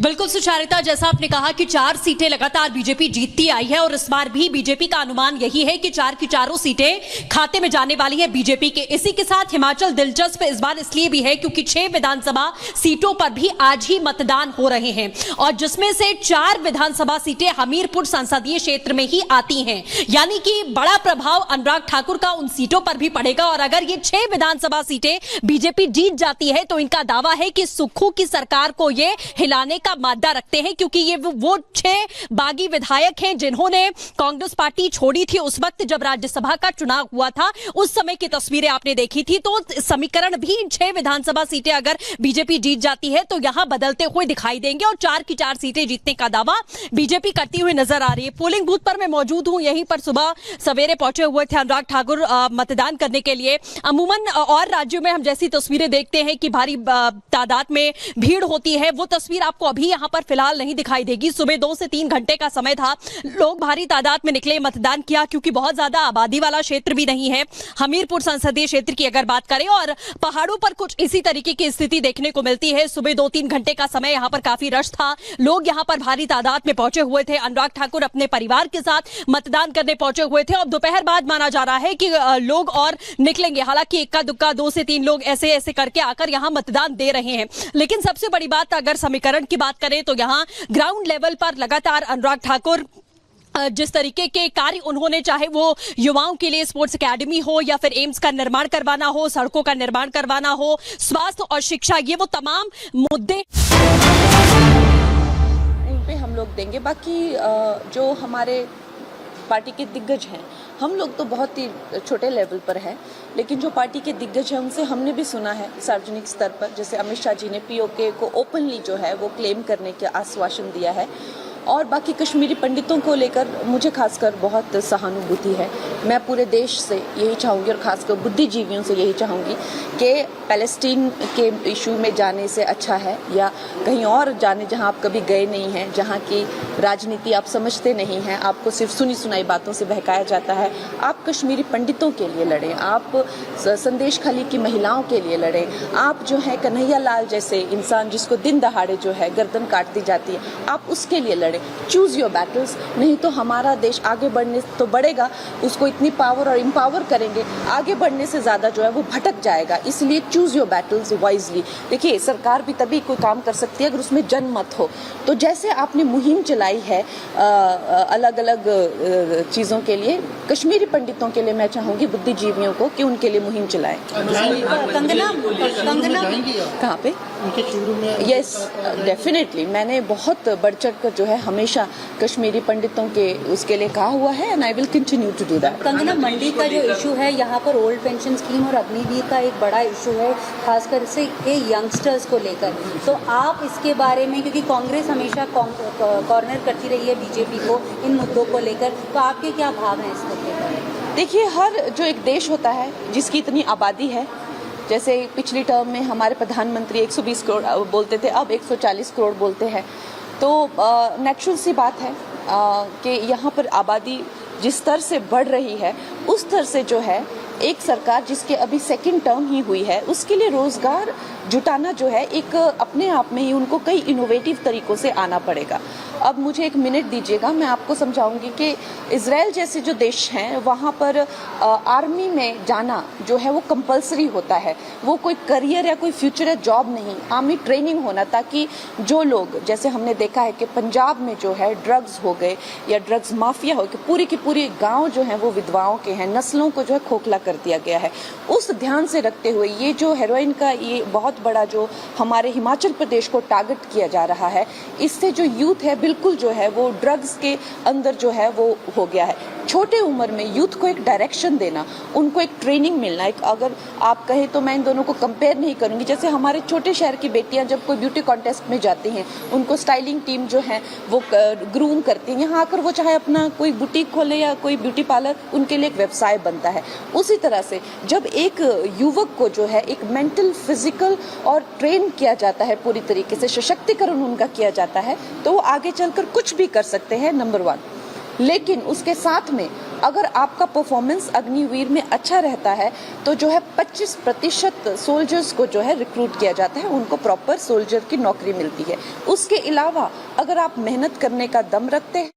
बिल्कुल सुचारिता, जैसा आपने कहा कि 4 सीटें लगातार बीजेपी जीतती आई है और इस बार भी बीजेपी का अनुमान यही है कि 4 की चारों सीटें खाते में जाने वाली है बीजेपी के। इसी के साथ हिमाचल दिलचस्प इस बार इसलिए भी है क्योंकि 6 विधानसभा सीटों पर भी आज ही मतदान हो रहे हैं और जिसमें से 4 विधानसभा सीटें हमीरपुर संसदीय क्षेत्र में ही आती हैं, यानी कि बड़ा प्रभाव अनुराग ठाकुर का उन सीटों पर भी पड़ेगा। और अगर ये 6 विधानसभा सीटें बीजेपी जीत जाती है तो इनका दावा है कि सुक्खू की सरकार को ये हिलाने का मादा रखते हैं, क्योंकि ये वो 6 बागी विधायक हैं जिन्होंने कांग्रेस पार्टी छोड़ी थी उस वक्त जब राज्यसभा का चुनाव हुआ था। उस समय की तस्वीरें आपने देखी थी। तो समीकरण भी 6 विधानसभा सीटें अगर बीजेपी जीत जाती है तो यहां बदलते हुए दिखाई देंगे और 4 की 4 सीटें जीतने का दावा बीजेपी करती हुई नजर आ रही है। पोलिंग बूथ पर मैं मौजूद हूं, यहीं पर सुबह सवेरे पहुंचे हुए थे अनुराग ठाकुर मतदान करने के लिए। अमूमन और राज्यों में हम जैसी तस्वीरें देखते हैं कि भारी तादाद में भीड़ होती है, वो तस्वीर आपको अभी यहां पर फिलहाल नहीं दिखाई देगी। सुबह 2 से 3 घंटे का समय था, लोग भारी तादाद में निकले, मतदान किया, क्योंकि बहुत ज्यादा आबादी वाला क्षेत्र भी नहीं है हमीरपुर संसदीय क्षेत्र की अगर बात करें। और पहाड़ों पर कुछ इसी तरीके की स्थिति देखने को मिलती है। सुबह 2-3 घंटे का समय, यहां पर काफी रश था, लोग यहां पर भारी तादाद में पहुंचे हुए थे। अनुराग ठाकुर अपने परिवार के साथ मतदान करने पहुंचे हुए थे। अब दोपहर बाद माना जा रहा है कि लोग और निकलेंगे, हालांकि इक्का दुक्का 2 से 3 लोग ऐसे ऐसे करके आकर यहां मतदान दे रहे हैं। लेकिन सबसे बड़ी बात अगर समीकरण की बात करें तो यहां ग्राउंड लेवल पर लगातार अनुराग ठाकुर जिस तरीके के कार्य उन्होंने, चाहे वो युवाओं के लिए स्पोर्ट्स एकेडमी हो या फिर एम्स का निर्माण करवाना हो, सड़कों का निर्माण करवाना हो, स्वास्थ्य और शिक्षा, ये वो तमाम मुद्दे उन पे हम लोग देंगे। बाकी जो हमारे पार्टी के दिग्गज हैं, हम लोग तो बहुत ही छोटे लेवल पर हैं, लेकिन जो पार्टी के दिग्गज हैं उनसे हमने भी सुना है सार्वजनिक स्तर पर, जैसे अमित शाह जी ने पीओके को ओपनली जो है वो क्लेम करने का आश्वासन दिया है। और बाकी कश्मीरी पंडितों को लेकर मुझे खासकर बहुत सहानुभूति है। मैं पूरे देश से यही चाहूँगी और खासकर बुद्धिजीवियों से यही चाहूँगी कि पैलेस्टीन के इशू में जाने से अच्छा है या कहीं और जाने जहाँ आप कभी गए नहीं हैं, जहाँ की राजनीति आप समझते नहीं हैं, आपको सिर्फ सुनी सुनाई बातों से बहकाया जाता है, आप कश्मीरी पंडितों के लिए लड़ें, आप संदेश खाली की महिलाओं के लिए लड़ें, आप जो है कन्हैया लाल जैसे इंसान जिसको दिन दहाड़े जो है गर्दन काट दी जाती है, आप उसके लिए लड़ें। चूज योर बैटल्स, नहीं तो हमारा देश आगे बढ़ने तो बढ़ेगा, उसको इतनी पावर और एम्पावर करेंगे, आगे बढ़ने से ज़्यादा जो है वो भटक जाएगा। इसलिए चूज योर बैटल्स वाइजली। देखिए, सरकार भी तभी कोई काम कर सकती है अगर उसमें जनमत हो। तो जैसे आपने मुहिम चलाई है अलग अलग चीज़ों के लिए, कश्मीरी पंडितों के लिए मैं चाहूँगी बुद्धिजीवियों को कि उनके लिए मुहिम चलाएं। कंगना कहाँ पे? यस, डेफिनेटली मैंने बहुत बढ़ चढ़ कर जो है हमेशा कश्मीरी पंडितों के उसके लिए कहा हुआ है and I will continue to do that. Kangana, Mandi का जो इशू है, यहाँ पर ओल्ड पेंशन स्कीम और अग्निवीर का एक बड़ा इशू है, खासकर से ये यंगस्टर्स को लेकर, तो आप इसके बारे में, क्योंकि कांग्रेस हमेशा कॉर्नर करती रही है बीजेपी को इन मुद्दों को लेकर, तो आपके क्या भाव हैं इस मुद्दे पर? देखिए, हर जो एक देश होता है जिसकी इतनी आबादी है, जैसे पिछली टर्म में हमारे प्रधानमंत्री 120 करोड़ बोलते थे, अब 140 करोड़ बोलते हैं, तो नेचुरल सी बात है कि यहाँ पर आबादी जिस स्तर से बढ़ रही है उस स्तर से जो है एक सरकार जिसके अभी 2nd टर्म ही हुई है उसके लिए रोजगार जुटाना जो है एक अपने आप में ही उनको कई इनोवेटिव तरीकों से आना पड़ेगा। अब मुझे 1 मिनट दीजिएगा, मैं आपको समझाऊंगी कि इजराइल जैसे जो देश हैं वहाँ पर आर्मी में जाना जो है वो कंपलसरी होता है, वो कोई करियर या कोई फ्यूचर या जॉब नहीं, आर्मी ट्रेनिंग होना, ताकि जो लोग, जैसे हमने देखा है कि पंजाब में जो है ड्रग्स हो गए या ड्रग्स माफिया हो गए, पूरी की पूरी गाँव जो है वो विधवाओं के हैं, नस्लों को जो है खोखला कर दिया गया है। उस ध्यान से रखते हुए ये जो हेरोइन का ये बहुत बड़ा जो हमारे हिमाचल प्रदेश को टारगेट किया जा रहा है, इससे जो यूथ है बिल्कुल जो है वो ड्रग्स के अंदर जो है वो हो गया है। छोटे उम्र में यूथ को एक डायरेक्शन देना, उनको एक ट्रेनिंग मिलना, एक अगर आप कहें तो मैं इन दोनों को कंपेयर नहीं करूंगी, जैसे हमारे छोटे शहर की बेटियां जब कोई ब्यूटी कॉन्टेस्ट में जाती हैं उनको स्टाइलिंग टीम जो है वो ग्रूम करती हैं, यहाँ आकर वो चाहे अपना कोई बुटीक खोले या कोई ब्यूटी पार्लर, उनके लिए एक व्यवसाय बनता है। उसी तरह से जब एक युवक को जो है एक मेंटल, फिजिकल और ट्रेन किया जाता है, पूरी तरीके से सशक्तिकरण उनका किया जाता है, तो वो आगे चलकर कुछ भी कर सकते हैं, नंबर 1। लेकिन उसके साथ में अगर आपका परफॉर्मेंस अग्निवीर में अच्छा रहता है तो जो है 25% सोल्जर्स को जो है रिक्रूट किया जाता है, उनको प्रॉपर सोल्जर की नौकरी मिलती है। उसके अलावा अगर आप मेहनत करने का दम रखते हैं